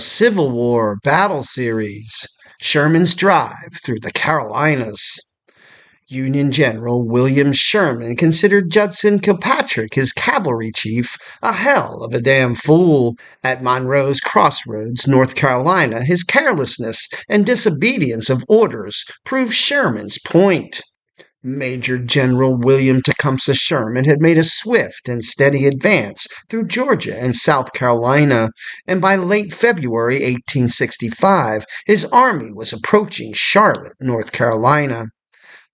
Civil War Battle Series, Sherman's Drive Through the Carolinas. Union General William Sherman considered Judson Kilpatrick, his cavalry chief, a hell of a damn fool. At Monroe's Crossroads, North Carolina, his carelessness and disobedience of orders proved Sherman's point. Major General William Tecumseh Sherman had made a swift and steady advance through Georgia and South Carolina, and by late February 1865, his army was approaching Charlotte, North Carolina.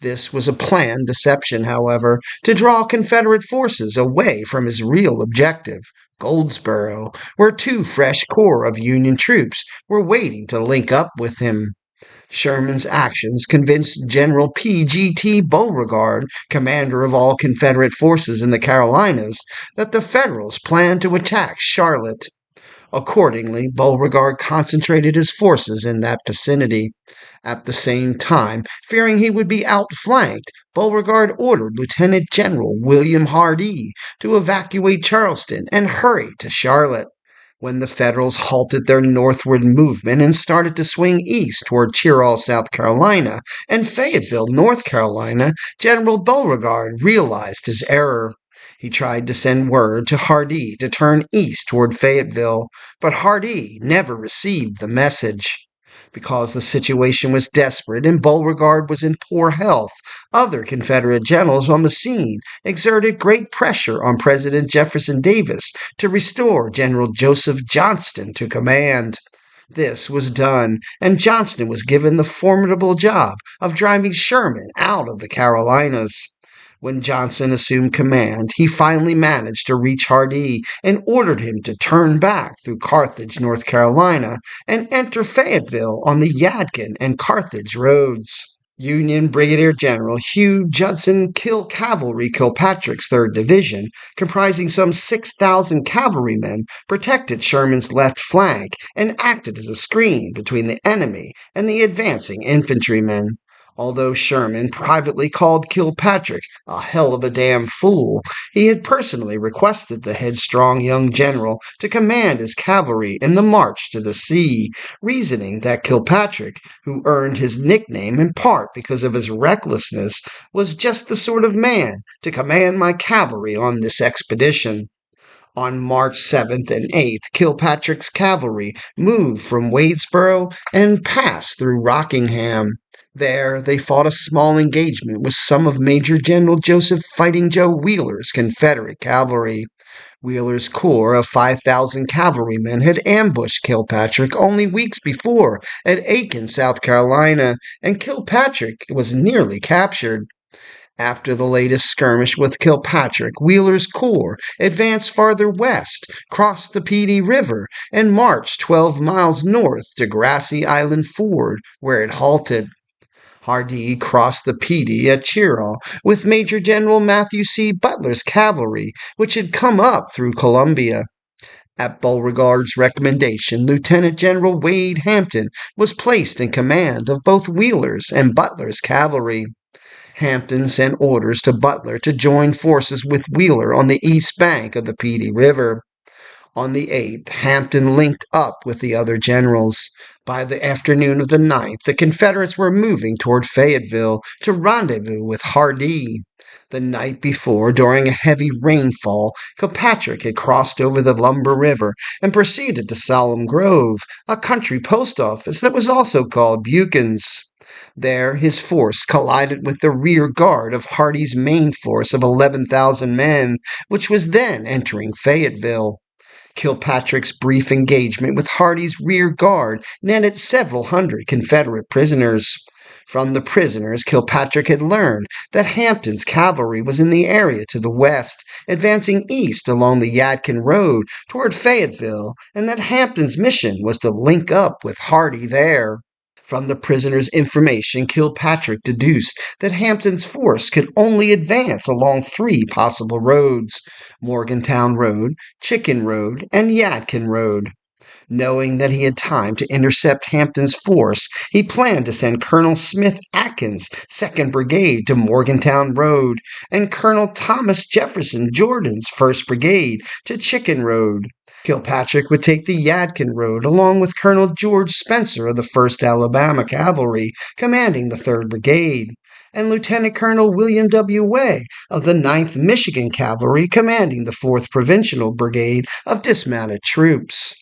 This was a planned deception, however, to draw Confederate forces away from his real objective, Goldsboro, where two fresh corps of Union troops were waiting to link up with him. Sherman's actions convinced General P.G.T. Beauregard, commander of all Confederate forces in the Carolinas, that the Federals planned to attack Charlotte. Accordingly, Beauregard concentrated his forces in that vicinity. At the same time, fearing he would be outflanked, Beauregard ordered Lieutenant General William Hardee to evacuate Charleston and hurry to Charlotte. When the Federals halted their northward movement and started to swing east toward Cheraw, South Carolina, and Fayetteville, North Carolina, General Beauregard realized his error. He tried to send word to Hardee to turn east toward Fayetteville, but Hardee never received the message. Because the situation was desperate and Beauregard was in poor health, other Confederate generals on the scene exerted great pressure on President Jefferson Davis to restore General Joseph Johnston to command. This was done, and Johnston was given the formidable job of driving Sherman out of the Carolinas. When Johnston assumed command, he finally managed to reach Hardee and ordered him to turn back through Carthage, North Carolina, and enter Fayetteville on the Yadkin and Carthage roads. Union Brigadier General Hugh Judson Cavalry Kilpatrick's 3rd Division, comprising some 6,000 cavalrymen, protected Sherman's left flank and acted as a screen between the enemy and the advancing infantrymen. Although Sherman privately called Kilpatrick a hell of a damn fool, he had personally requested the headstrong young general to command his cavalry in the march to the sea, reasoning that Kilpatrick, who earned his nickname in part because of his recklessness, was just the sort of man to command my cavalry on this expedition. On March 7th and 8th, Kilpatrick's cavalry moved from Wadesboro and passed through Rockingham. There, they fought a small engagement with some of Major General Joseph Fighting Joe Wheeler's Confederate cavalry. Wheeler's corps of 5,000 cavalrymen had ambushed Kilpatrick only weeks before at Aiken, South Carolina, and Kilpatrick was nearly captured. After the latest skirmish with Kilpatrick, Wheeler's corps advanced farther west, crossed the Meade River, and marched 12 miles north to Grassy Island Ford, where it halted. Hardee crossed the Meade at Cheraw with Major General Matthew C. Butler's cavalry, which had come up through Columbia. At Beauregard's recommendation, Lieutenant General Wade Hampton was placed in command of both Wheeler's and Butler's cavalry. Hampton sent orders to Butler to join forces with Wheeler on the east bank of the Meade River. On the 8th, Hampton linked up with the other generals. By the afternoon of the 9th, the Confederates were moving toward Fayetteville to rendezvous with Hardee. The night before, during a heavy rainfall, Kilpatrick had crossed over the Lumber River and proceeded to Solemn Grove, a country post office that was also called Buchan's. There, his force collided with the rear guard of Hardee's main force of 11,000 men, which was then entering Fayetteville. Kilpatrick's brief engagement with Hardee's rear guard netted several hundred Confederate prisoners. From the prisoners, Kilpatrick had learned that Hampton's cavalry was in the area to the west, advancing east along the Yadkin Road toward Fayetteville, and that Hampton's mission was to link up with Hardee there. From the prisoners' information, Kilpatrick deduced that Hampton's force could only advance along 3 possible roads: Morgantown Road, Chicken Road, and Yadkin Road. Knowing that he had time to intercept Hampton's force, he planned to send Colonel Smith Atkins' 2nd Brigade to Morgantown Road and Colonel Thomas Jefferson Jordan's 1st Brigade to Chicken Road. Kilpatrick would take the Yadkin Road along with Colonel George Spencer of the 1st Alabama Cavalry, commanding the 3rd Brigade, and Lieutenant Colonel William W. Way of the 9th Michigan Cavalry, commanding the 4th Provincial Brigade of dismounted troops.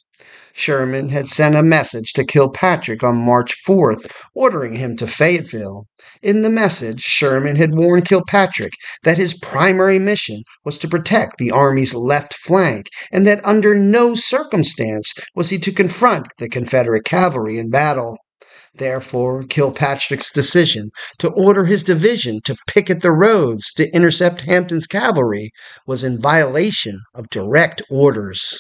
Sherman had sent a message to Kilpatrick on March 4th, ordering him to Fayetteville. In the message, Sherman had warned Kilpatrick that his primary mission was to protect the Army's left flank, and that under no circumstance was he to confront the Confederate cavalry in battle. Therefore, Kilpatrick's decision to order his division to picket the roads to intercept Hampton's cavalry was in violation of direct orders.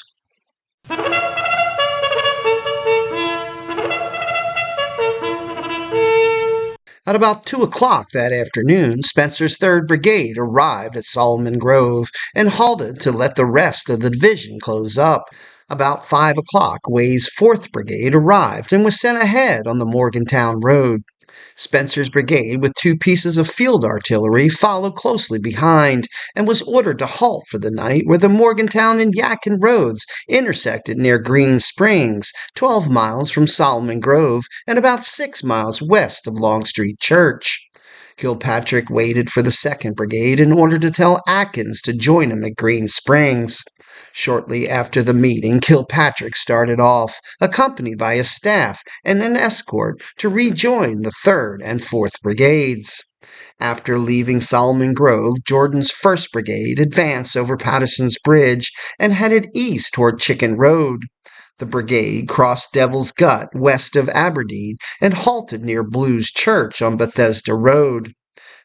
At about 2 o'clock that afternoon, Spencer's 3rd Brigade arrived at Solomon Grove and halted to let the rest of the division close up. About 5 o'clock, Way's 4th Brigade arrived and was sent ahead on the Morgantown Road. Spencer's brigade, with 2 pieces of field artillery, followed closely behind and was ordered to halt for the night where the Morgantown and Yadkin roads intersected near Green Springs, 12 miles from Solomon Grove and about 6 miles west of Longstreet Church. Kilpatrick waited for the 2nd Brigade in order to tell Atkins to join him at Green Springs. Shortly after the meeting, Kilpatrick started off, accompanied by his staff and an escort, to rejoin the 3rd and 4th Brigades. After leaving Solomon Grove, Jordan's 1st Brigade advanced over Patterson's Bridge and headed east toward Chicken Road. The brigade crossed Devil's Gut west of Aberdeen and halted near Blue's Church on Bethesda Road.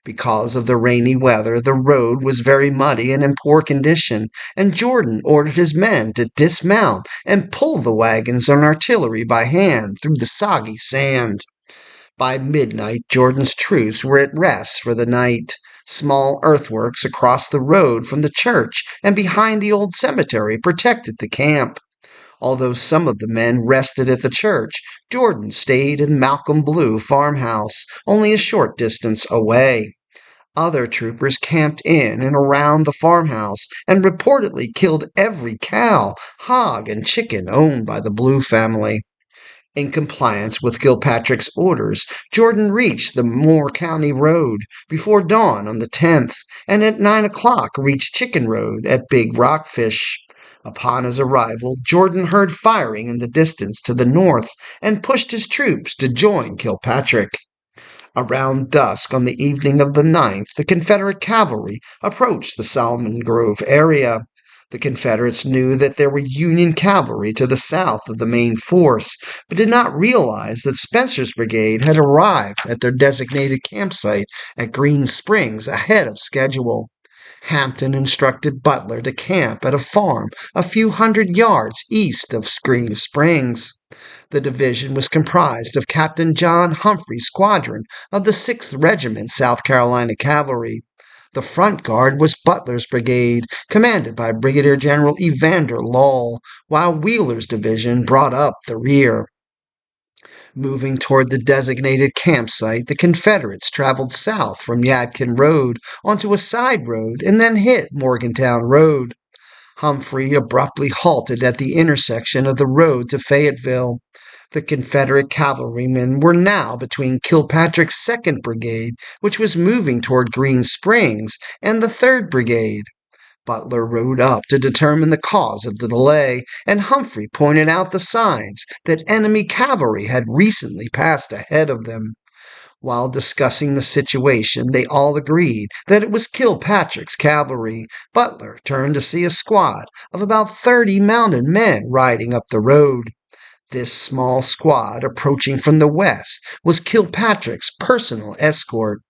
Because of the rainy weather, the road was very muddy and in poor condition, and Jordan ordered his men to dismount and pull the wagons and artillery by hand through the soggy sand. By midnight, Jordan's troops were at rest for the night. Small earthworks across the road from the church and behind the old cemetery protected the camp. Although some of the men rested at the church, Jordan stayed in Malcolm Blue farmhouse, only a short distance away. Other troopers camped in and around the farmhouse and reportedly killed every cow, hog, and chicken owned by the Blue family. In compliance with Kilpatrick's orders, Jordan reached the Moore County Road before dawn on the 10th, and at 9 o'clock reached Chicken Road at Big Rockfish. Upon his arrival, Jordan heard firing in the distance to the north and pushed his troops to join Kilpatrick. Around dusk on the evening of the 9th, the Confederate cavalry approached the Solomon Grove area. The Confederates knew that there were Union cavalry to the south of the main force, but did not realize that Spencer's brigade had arrived at their designated campsite at Green Springs ahead of schedule. Hampton instructed Butler to camp at a farm a few hundred yards east of Green Springs. The division was comprised of Captain John Humphrey's squadron of the 6th Regiment South Carolina Cavalry. The front guard was Butler's brigade, commanded by Brigadier General Evander Law, while Wheeler's division brought up the rear. Moving toward the designated campsite, the Confederates traveled south from Yadkin Road onto a side road and then hit Morgantown Road. Humphrey abruptly halted at the intersection of the road to Fayetteville. The Confederate cavalrymen were now between Kilpatrick's 2nd Brigade, which was moving toward Green Springs, and the 3rd Brigade. Butler rode up to determine the cause of the delay, and Humphrey pointed out the signs that enemy cavalry had recently passed ahead of them. While discussing the situation, they all agreed that it was Kilpatrick's cavalry. Butler turned to see a squad of about 30 mounted men riding up the road. This small squad, approaching from the west, was Kilpatrick's personal escort.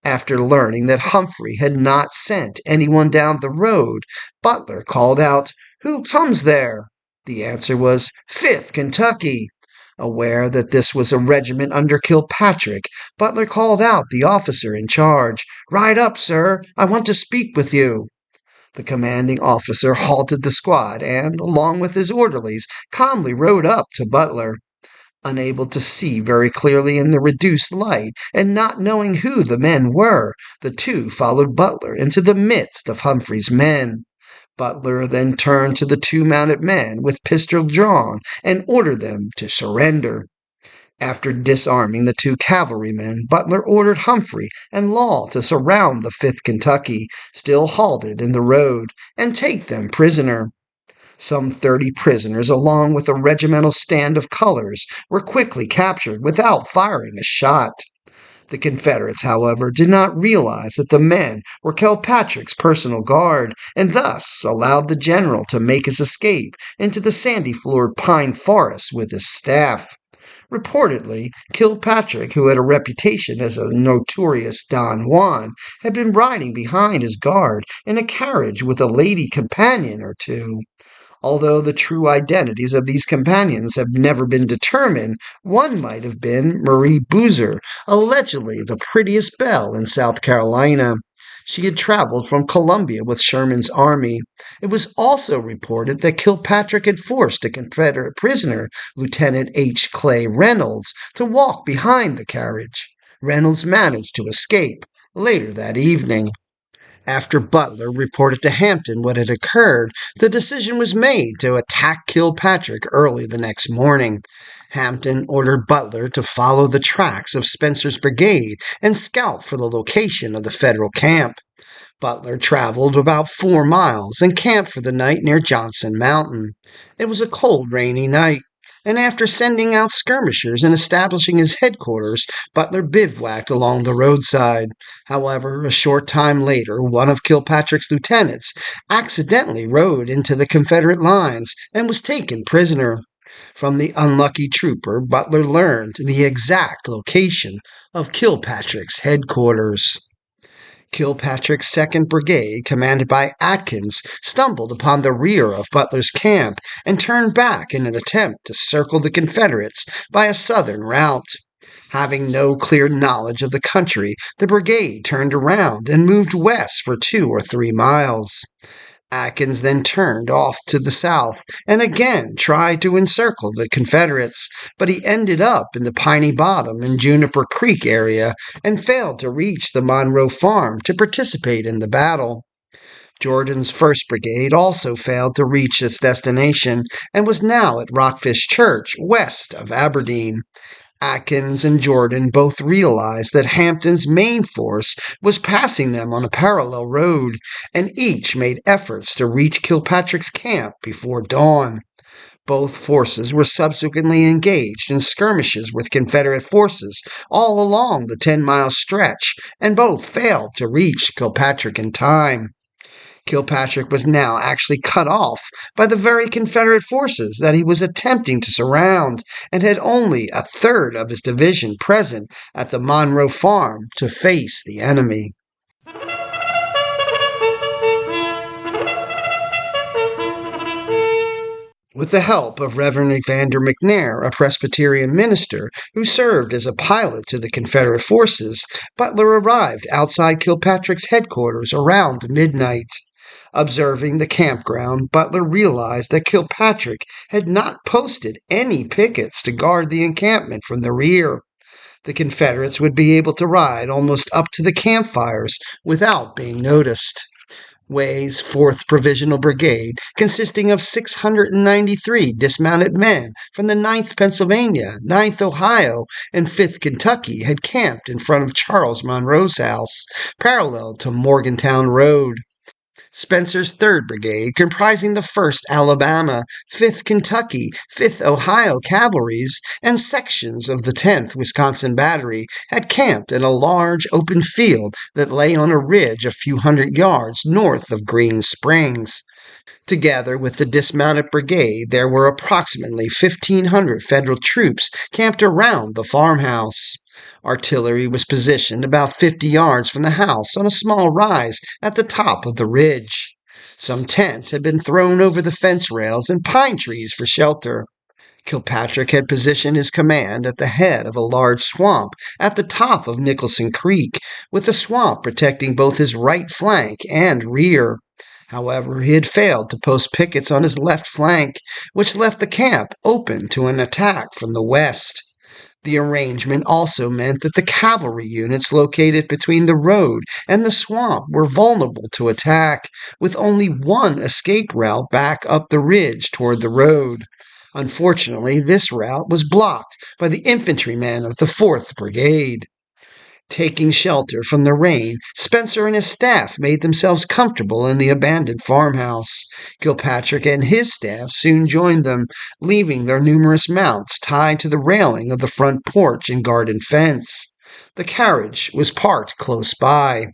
After learning that Humphrey had not sent anyone down the road, Butler called out, "Who comes there?" The answer was, "5th Kentucky." Aware that this was a regiment under Kilpatrick, Butler called out the officer in charge. "Ride up, sir. I want to speak with you." The commanding officer halted the squad and, along with his orderlies, calmly rode up to Butler. Unable to see very clearly in the reduced light, and not knowing who the men were, the two followed Butler into the midst of Humphrey's men. Butler then turned to the two mounted men with pistols drawn and ordered them to surrender. After disarming the two cavalrymen, Butler ordered Humphrey and Law to surround the 5th Kentucky, still halted in the road, and take them prisoner. Some 30 prisoners, along with a regimental stand of colors, were quickly captured without firing a shot. The Confederates, however, did not realize that the men were Kilpatrick's personal guard, and thus allowed the general to make his escape into the sandy-floored pine forest with his staff. Reportedly, Kilpatrick, who had a reputation as a notorious Don Juan, had been riding behind his guard in a carriage with a lady companion or two. Although the true identities of these companions have never been determined, one might have been Marie Boozer, allegedly the prettiest belle in South Carolina. She had traveled from Columbia with Sherman's army. It was also reported that Kilpatrick had forced a Confederate prisoner, Lieutenant H. Clay Reynolds, to walk behind the carriage. Reynolds managed to escape later that evening. After Butler reported to Hampton what had occurred, the decision was made to attack Kilpatrick early the next morning. Hampton ordered Butler to follow the tracks of Spencer's brigade and scout for the location of the Federal camp. Butler traveled about 4 miles and camped for the night near Johnson Mountain. It was a cold, rainy night, and after sending out skirmishers and establishing his headquarters, Butler bivouacked along the roadside. However, a short time later, one of Kilpatrick's lieutenants accidentally rode into the Confederate lines and was taken prisoner. From the unlucky trooper, Butler learned the exact location of Kilpatrick's headquarters. Kilpatrick's 2nd Brigade, commanded by Atkins, stumbled upon the rear of Butler's camp and turned back in an attempt to circle the Confederates by a southern route. Having no clear knowledge of the country, the brigade turned around and moved west for 2 or 3 miles. Atkins then turned off to the south and again tried to encircle the Confederates, but he ended up in the Piney Bottom and Juniper Creek area and failed to reach the Monroe farm to participate in the battle. Jordan's 1st Brigade also failed to reach its destination and was now at Rockfish Church, west of Aberdeen. Atkins and Jordan both realized that Hampton's main force was passing them on a parallel road, and each made efforts to reach Kilpatrick's camp before dawn. Both forces were subsequently engaged in skirmishes with Confederate forces all along the 10-mile stretch, and both failed to reach Kilpatrick in time. Kilpatrick was now actually cut off by the very Confederate forces that he was attempting to surround, and had only a third of his division present at the Monroe farm to face the enemy. With the help of Reverend Evander McNair, a Presbyterian minister who served as a pilot to the Confederate forces, Butler arrived outside Kilpatrick's headquarters around midnight. Observing the campground, Butler realized that Kilpatrick had not posted any pickets to guard the encampment from the rear. The Confederates would be able to ride almost up to the campfires without being noticed. Way's 4th Provisional Brigade, consisting of 693 dismounted men from the 9th Pennsylvania, 9th Ohio, and 5th Kentucky, had camped in front of Charles Monroe's house, parallel to Morgantown Road. Spencer's 3rd Brigade, comprising the 1st Alabama, 5th Kentucky, 5th Ohio Cavalries, and sections of the 10th Wisconsin Battery, had camped in a large open field that lay on a ridge a few hundred yards north of Green Springs. Together with the dismounted brigade, there were approximately 1,500 Federal troops camped around the farmhouse. Artillery was positioned about 50 yards from the house on a small rise at the top of the ridge. Some tents had been thrown over the fence rails and pine trees for shelter. Kilpatrick had positioned his command at the head of a large swamp at the top of Nicholson Creek, with the swamp protecting both his right flank and rear. However, he had failed to post pickets on his left flank, which left the camp open to an attack from the west. The arrangement also meant that the cavalry units located between the road and the swamp were vulnerable to attack, with only one escape route back up the ridge toward the road. Unfortunately, this route was blocked by the infantrymen of the 4th Brigade. Taking shelter from the rain, Spencer and his staff made themselves comfortable in the abandoned farmhouse. Kilpatrick and his staff soon joined them, leaving their numerous mounts tied to the railing of the front porch and garden fence. The carriage was parked close by.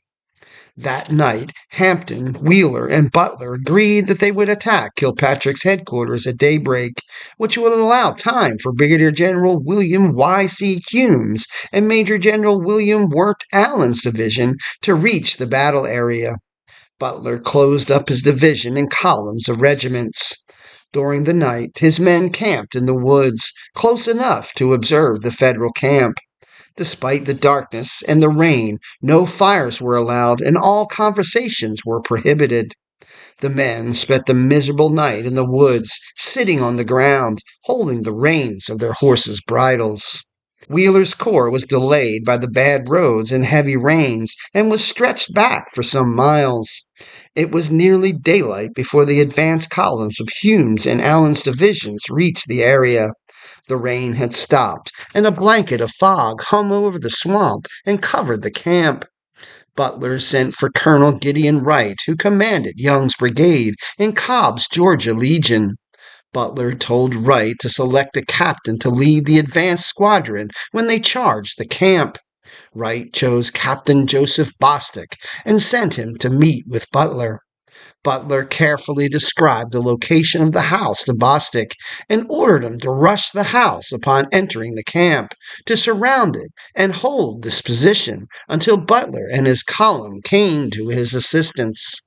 That night, Hampton, Wheeler, and Butler agreed that they would attack Kilpatrick's headquarters at daybreak, which would allow time for Brigadier General William Y.C. Hume's and Major General William Wirt Allen's division to reach the battle area. Butler closed up his division in columns of regiments. During the night, his men camped in the woods, close enough to observe the Federal camp. Despite the darkness and the rain, no fires were allowed and all conversations were prohibited. The men spent the miserable night in the woods, sitting on the ground, holding the reins of their horses' bridles. Wheeler's corps was delayed by the bad roads and heavy rains and was stretched back for some miles. It was nearly daylight before the advance columns of Hume's and Allen's divisions reached the area. The rain had stopped, and a blanket of fog hung over the swamp and covered the camp. Butler sent for Colonel Gideon Wright, who commanded Young's brigade in Cobb's Georgia Legion. Butler told Wright to select a captain to lead the advance squadron when they charged the camp. Wright chose Captain Joseph Bostick and sent him to meet with Butler. Butler carefully described the location of the house to Bostick and ordered him to rush the house upon entering the camp, to surround it and hold this position until Butler and his column came to his assistance.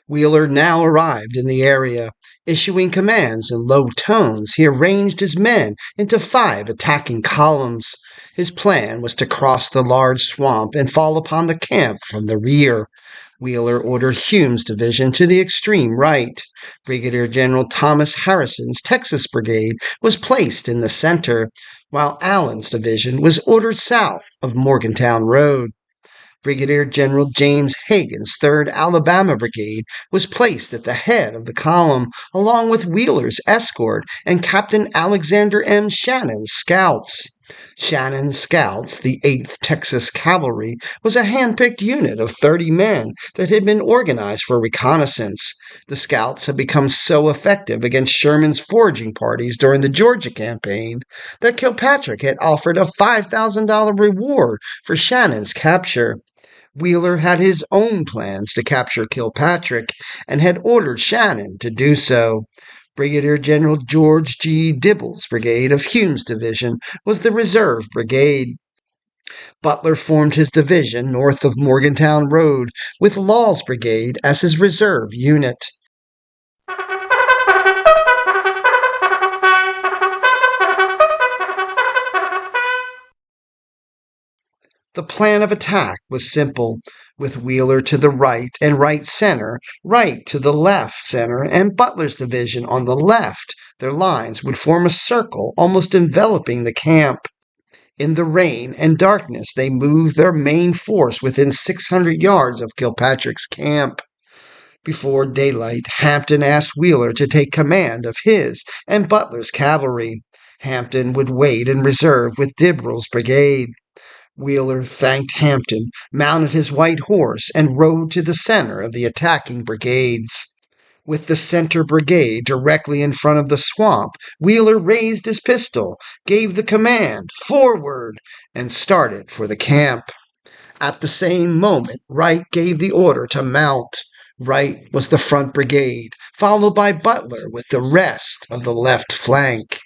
Wheeler now arrived in the area. Issuing commands in low tones, he arranged his men into 5 attacking columns. His plan was to cross the large swamp and fall upon the camp from the rear. Wheeler ordered Hume's division to the extreme right. Brigadier General Thomas Harrison's Texas Brigade was placed in the center, while Allen's division was ordered south of Morgantown Road. Brigadier General James Hagan's 3rd Alabama Brigade was placed at the head of the column, along with Wheeler's escort and Captain Alexander M. Shannon's scouts. Shannon's scouts, the 8th Texas Cavalry, was a hand-picked unit of 30 men that had been organized for reconnaissance. The scouts had become so effective against Sherman's foraging parties during the Georgia campaign that Kilpatrick had offered a $5,000 reward for Shannon's capture. Wheeler had his own plans to capture Kilpatrick and had ordered Shannon to do so. Brigadier General George G. Dibble's brigade of Hume's division was the reserve brigade. Butler formed his division north of Morgantown Road, with Law's brigade as his reserve unit. The plan of attack was simple, with Wheeler to the right and right center, Wright to the left center, and Butler's division on the left. Their lines would form a circle almost enveloping the camp. In the rain and darkness, they moved their main force within 600 yards of Kilpatrick's camp. Before daylight, Hampton asked Wheeler to take command of his and Butler's cavalry. Hampton would wait in reserve with Dibble's brigade. Wheeler thanked Hampton, mounted his white horse, and rode to the center of the attacking brigades. With the center brigade directly in front of the swamp, Wheeler raised his pistol, gave the command, "Forward!" and started for the camp. At the same moment, Wright gave the order to mount. Wright was the front brigade, followed by Butler with the rest of the left flank.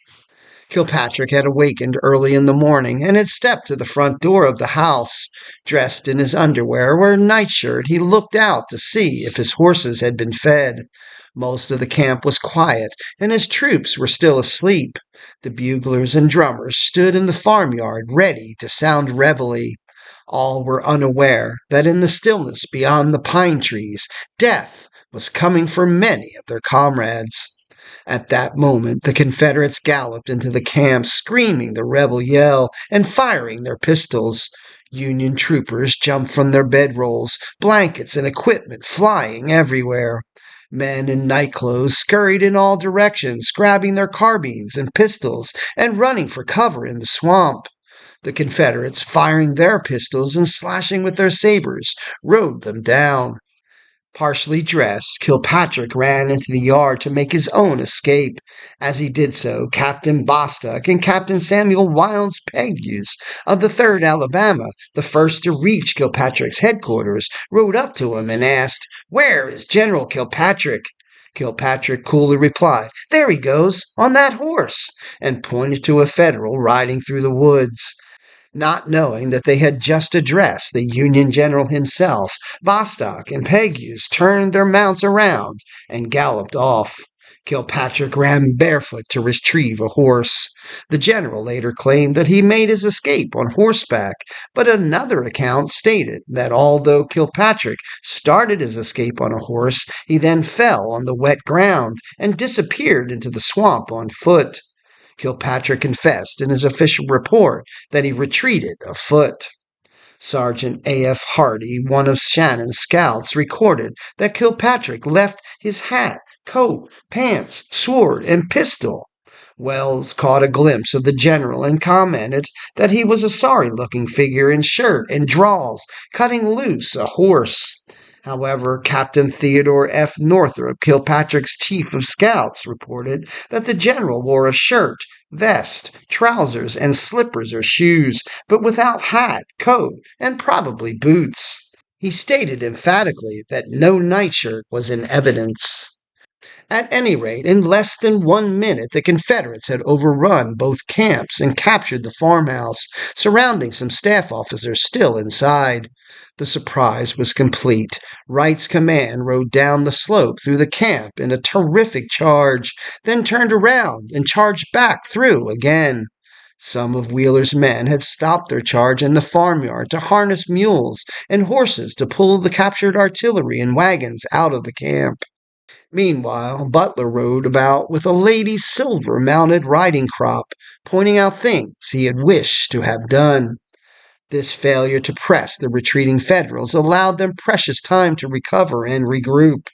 Kilpatrick had awakened early in the morning and had stepped to the front door of the house. Dressed in his underwear or nightshirt, he looked out to see if his horses had been fed. Most of the camp was quiet, and his troops were still asleep. The buglers and drummers stood in the farmyard ready to sound reveille. All were unaware that in the stillness beyond the pine trees, death was coming for many of their comrades. At that moment, the Confederates galloped into the camp, screaming the rebel yell and firing their pistols. Union troopers jumped from their bedrolls, blankets and equipment flying everywhere. Men in nightclothes scurried in all directions, grabbing their carbines and pistols and running for cover in the swamp. The Confederates, firing their pistols and slashing with their sabers, rode them down. Partially dressed, Kilpatrick ran into the yard to make his own escape. As he did so, Captain Bostock and Captain Samuel Wildes Pegues of the 3rd Alabama, the first to reach Kilpatrick's headquarters, rode up to him and asked, "Where is General Kilpatrick?" Kilpatrick coolly replied, "There he goes, on that horse," and pointed to a Federal riding through the woods. Not knowing that they had just addressed the Union general himself, Bostock and Pegues turned their mounts around and galloped off. Kilpatrick ran barefoot to retrieve a horse. The general later claimed that he made his escape on horseback, but another account stated that although Kilpatrick started his escape on a horse, he then fell on the wet ground and disappeared into the swamp on foot. Kilpatrick confessed in his official report that he retreated afoot. Sergeant A.F. Hardy, one of Shannon's scouts, recorded that Kilpatrick left his hat, coat, pants, sword, and pistol. Wells caught a glimpse of the general and commented that he was a sorry-looking figure in shirt and drawers, cutting loose a horse. However, Captain Theodore F. Northrop, Kilpatrick's chief of scouts, reported that the general wore a shirt, vest, trousers, and slippers or shoes, but without hat, coat, and probably boots. He stated emphatically that no nightshirt was in evidence. At any rate, in less than 1 minute, the Confederates had overrun both camps and captured the farmhouse, surrounding some staff officers still inside. The surprise was complete. Wright's command rode down the slope through the camp in a terrific charge, then turned around and charged back through again. Some of Wheeler's men had stopped their charge in the farmyard to harness mules and horses to pull the captured artillery and wagons out of the camp. Meanwhile, Butler rode about with a lady's silver-mounted riding crop, pointing out things he had wished to have done. This failure to press the retreating Federals allowed them precious time to recover and regroup.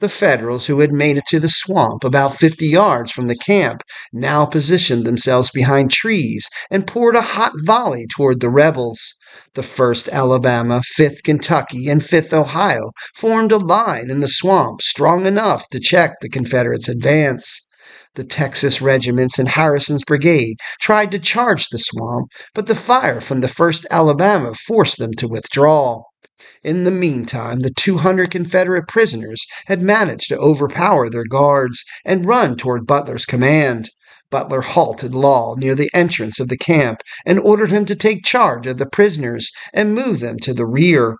The Federals, who had made it to the swamp about 50 yards from the camp, now positioned themselves behind trees and poured a hot volley toward the rebels. The 1st Alabama, 5th Kentucky, and 5th Ohio formed a line in the swamp strong enough to check the Confederates' advance. The Texas regiments in Harrison's brigade tried to charge the swamp, but the fire from the 1st Alabama forced them to withdraw. In the meantime, the 200 Confederate prisoners had managed to overpower their guards and run toward Butler's command. Butler halted Law near the entrance of the camp and ordered him to take charge of the prisoners and move them to the rear.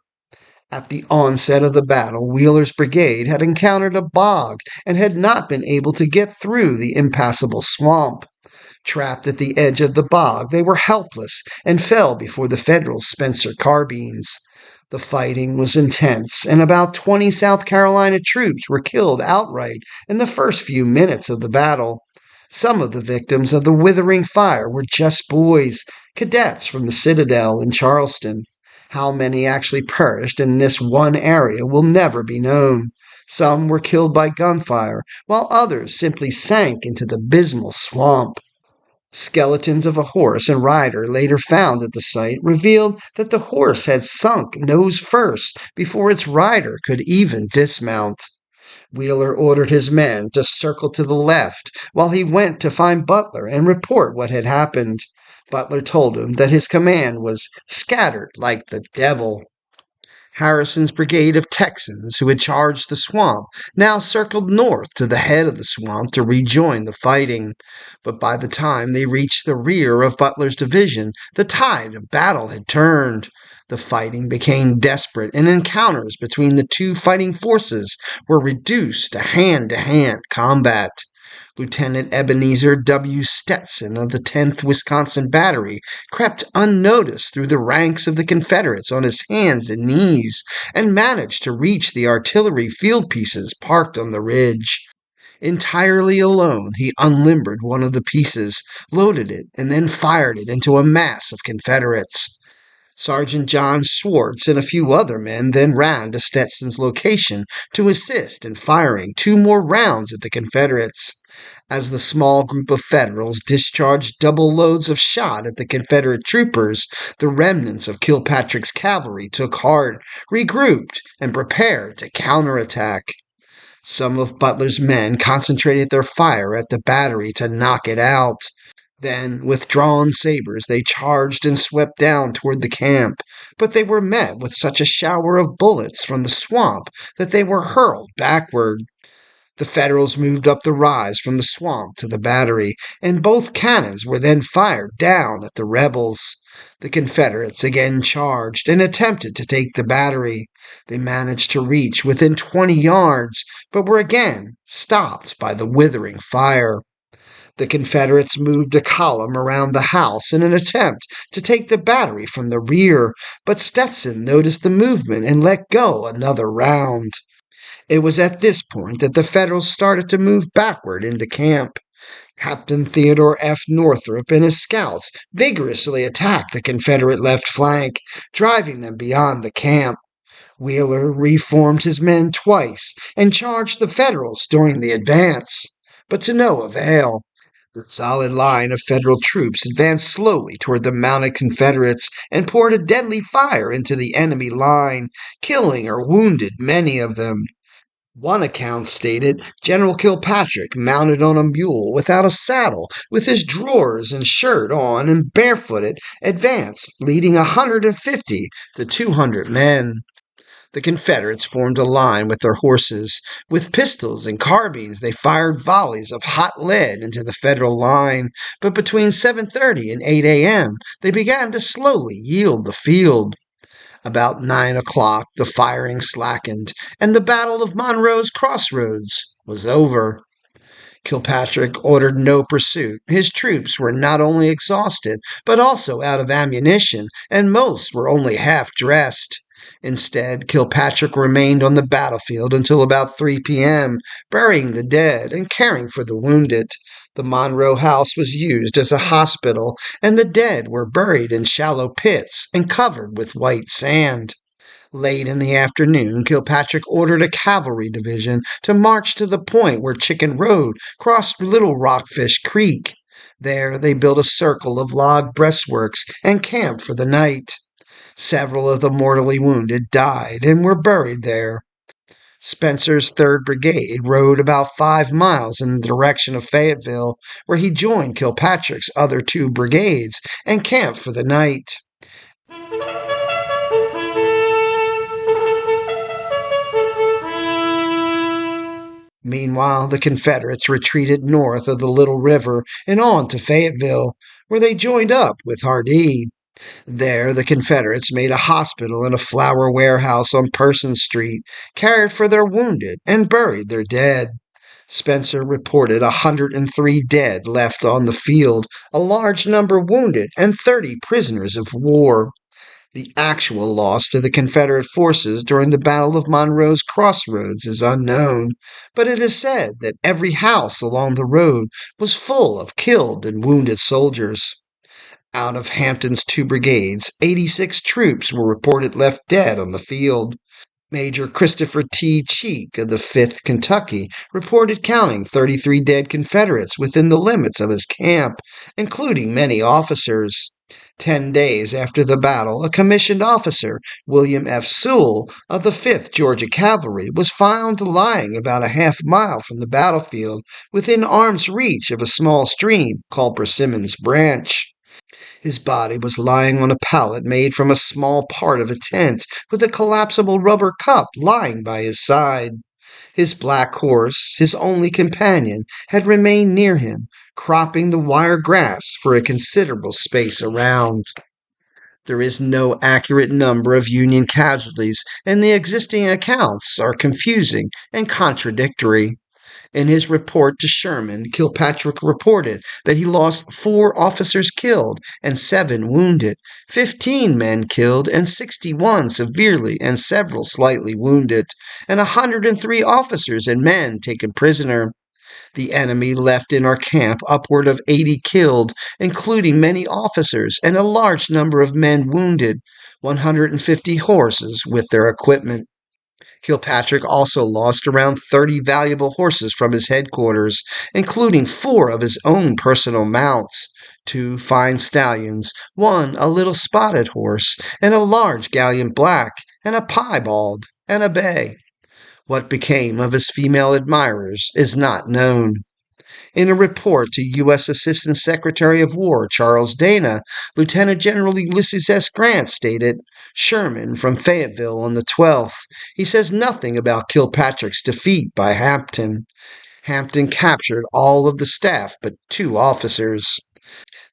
At the onset of the battle, Wheeler's brigade had encountered a bog and had not been able to get through the impassable swamp. Trapped at the edge of the bog, they were helpless and fell before the Federals' Spencer carbines. The fighting was intense, and about 20 South Carolina troops were killed outright in the first few minutes of the battle. Some of the victims of the withering fire were just boys, cadets from the Citadel in Charleston. How many actually perished in this one area will never be known. Some were killed by gunfire, while others simply sank into the abysmal swamp. Skeletons of a horse and rider later found at the site revealed that the horse had sunk nose first before its rider could even dismount. Wheeler ordered his men to circle to the left while he went to find Butler and report what had happened. Butler told him that his command was scattered like the devil. Harrison's brigade of Texans, who had charged the swamp, now circled north to the head of the swamp to rejoin the fighting. But by the time they reached the rear of Butler's division, the tide of battle had turned. The fighting became desperate, and encounters between the two fighting forces were reduced to hand-to-hand combat. Lieutenant Ebenezer W. Stetson of the 10th Wisconsin Battery crept unnoticed through the ranks of the Confederates on his hands and knees and managed to reach the artillery field pieces parked on the ridge. Entirely alone, he unlimbered one of the pieces, loaded it, and then fired it into a mass of Confederates. Sergeant John Schwartz and a few other men then ran to Stetson's location to assist in firing 2 more rounds at the Confederates. As the small group of Federals discharged double loads of shot at the Confederate troopers, the remnants of Kilpatrick's cavalry took heart, regrouped, and prepared to counterattack. Some of Butler's men concentrated their fire at the battery to knock it out. Then, with drawn sabers, they charged and swept down toward the camp, but they were met with such a shower of bullets from the swamp that they were hurled backward. The Federals moved up the rise from the swamp to the battery, and both cannons were then fired down at the rebels. The Confederates again charged and attempted to take the battery. They managed to reach within 20 yards, but were again stopped by the withering fire. The Confederates moved a column around the house in an attempt to take the battery from the rear, but Stetson noticed the movement and let go another round. It was at this point that the Federals started to move backward into camp. Captain Theodore F. Northrop and his scouts vigorously attacked the Confederate left flank, driving them beyond the camp. Wheeler reformed his men twice and charged the Federals during the advance, but to no avail. The solid line of Federal troops advanced slowly toward the mounted Confederates and poured a deadly fire into the enemy line, killing or wounded many of them. One account stated General Kilpatrick, mounted on a mule without a saddle, with his drawers and shirt on and barefooted, advanced, leading 150 to 200 men. The Confederates formed a line with their horses. With pistols and carbines, they fired volleys of hot lead into the Federal line, but between 7:30 and 8 a.m., they began to slowly yield the field. About 9 o'clock, the firing slackened, and the Battle of Monroe's Crossroads was over. Kilpatrick ordered no pursuit. His troops were not only exhausted, but also out of ammunition, and most were only half-dressed. Instead, Kilpatrick remained on the battlefield until about 3 p.m., burying the dead and caring for the wounded. The Monroe house was used as a hospital, and the dead were buried in shallow pits and covered with white sand. Late in the afternoon, Kilpatrick ordered a cavalry division to march to the point where Chicken Road crossed Little Rockfish Creek. There they built a circle of log breastworks and camped for the night. Several of the mortally wounded died and were buried there. Spencer's 3rd Brigade rode about 5 miles in the direction of Fayetteville, where he joined Kilpatrick's other 2 brigades and camped for the night. Meanwhile, the Confederates retreated north of the Little River and on to Fayetteville, where they joined up with Hardee. There, the Confederates made a hospital and a flour warehouse on Person Street, cared for their wounded, and buried their dead. Spencer reported 103 dead left on the field, a large number wounded, and 30 prisoners of war. The actual loss to the Confederate forces during the Battle of Monroe's Crossroads is unknown, but it is said that every house along the road was full of killed and wounded soldiers. Out of Hampton's 2 brigades, 86 troops were reported left dead on the field. Major Christopher T. Cheek of the 5th Kentucky reported counting 33 dead Confederates within the limits of his camp, including many officers. 10 days after the battle, a commissioned officer, William F. Sewell of the 5th Georgia Cavalry, was found lying about a half-mile from the battlefield within arm's reach of a small stream called Persimmon's Branch. His body was lying on a pallet made from a small part of a tent, with a collapsible rubber cup lying by his side. His black horse, his only companion, had remained near him, cropping the wire grass for a considerable space around. There is no accurate number of Union casualties, and the existing accounts are confusing and contradictory. In his report to Sherman, Kilpatrick reported that he lost 4 officers killed and 7 wounded, 15 men killed and 61 severely and several slightly wounded, and 103 officers and men taken prisoner. The enemy left in our camp upward of 80 killed, including many officers, and a large number of men wounded, 150 horses with their equipment. Kilpatrick also lost around 30 valuable horses from his headquarters, including 4 of his own personal mounts, 2 fine stallions, 1 a little spotted horse, and a large gallant black, and a piebald, and a bay. What became of his female admirers is not known. In a report to U.S. Assistant Secretary of War Charles Dana, Lieutenant General Ulysses S. Grant stated, Sherman from Fayetteville on the 12th. He says nothing about Kilpatrick's defeat by Hampton. Hampton captured all of the staff but 2 officers.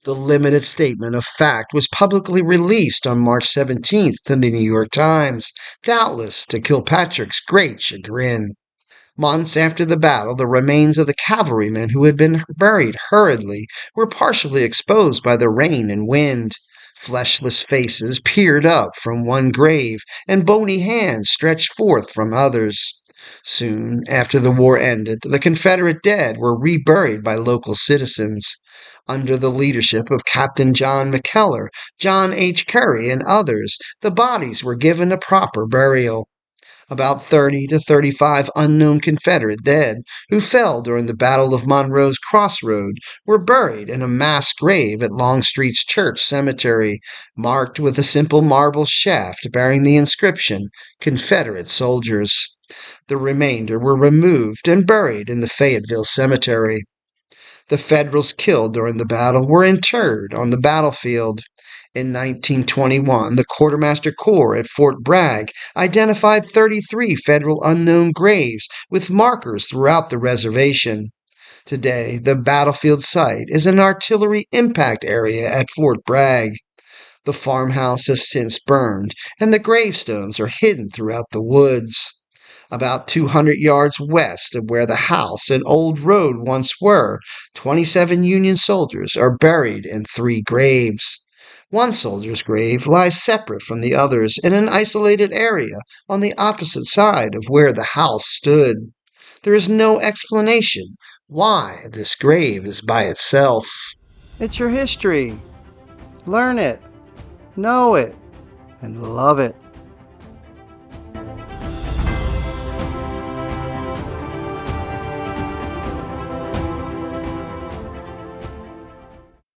The limited statement of fact was publicly released on March 17th in the New York Times, doubtless to Kilpatrick's great chagrin. Months after the battle, the remains of the cavalrymen who had been buried hurriedly were partially exposed by the rain and wind. Fleshless faces peered up from one grave, and bony hands stretched forth from others. Soon after the war ended, the Confederate dead were reburied by local citizens. Under the leadership of Captain John McKellar, John H. Curry, and others, the bodies were given a proper burial. About 30 to 35 unknown Confederate dead, who fell during the Battle of Monroe's Crossroads, were buried in a mass grave at Longstreet's Church Cemetery, marked with a simple marble shaft bearing the inscription, Confederate Soldiers. The remainder were removed and buried in the Fayetteville Cemetery. The Federals killed during the battle were interred on the battlefield. In 1921, the Quartermaster Corps at Fort Bragg identified 33 Federal unknown graves with markers throughout the reservation. Today, the battlefield site is an artillery impact area at Fort Bragg. The farmhouse has since burned, and the gravestones are hidden throughout the woods. About 200 yards west of where the house and old road once were, 27 Union soldiers are buried in 3 graves. One soldier's grave lies separate from the others in an isolated area on the opposite side of where the house stood. There is no explanation why this grave is by itself. It's your history. Learn it, know it, and love it.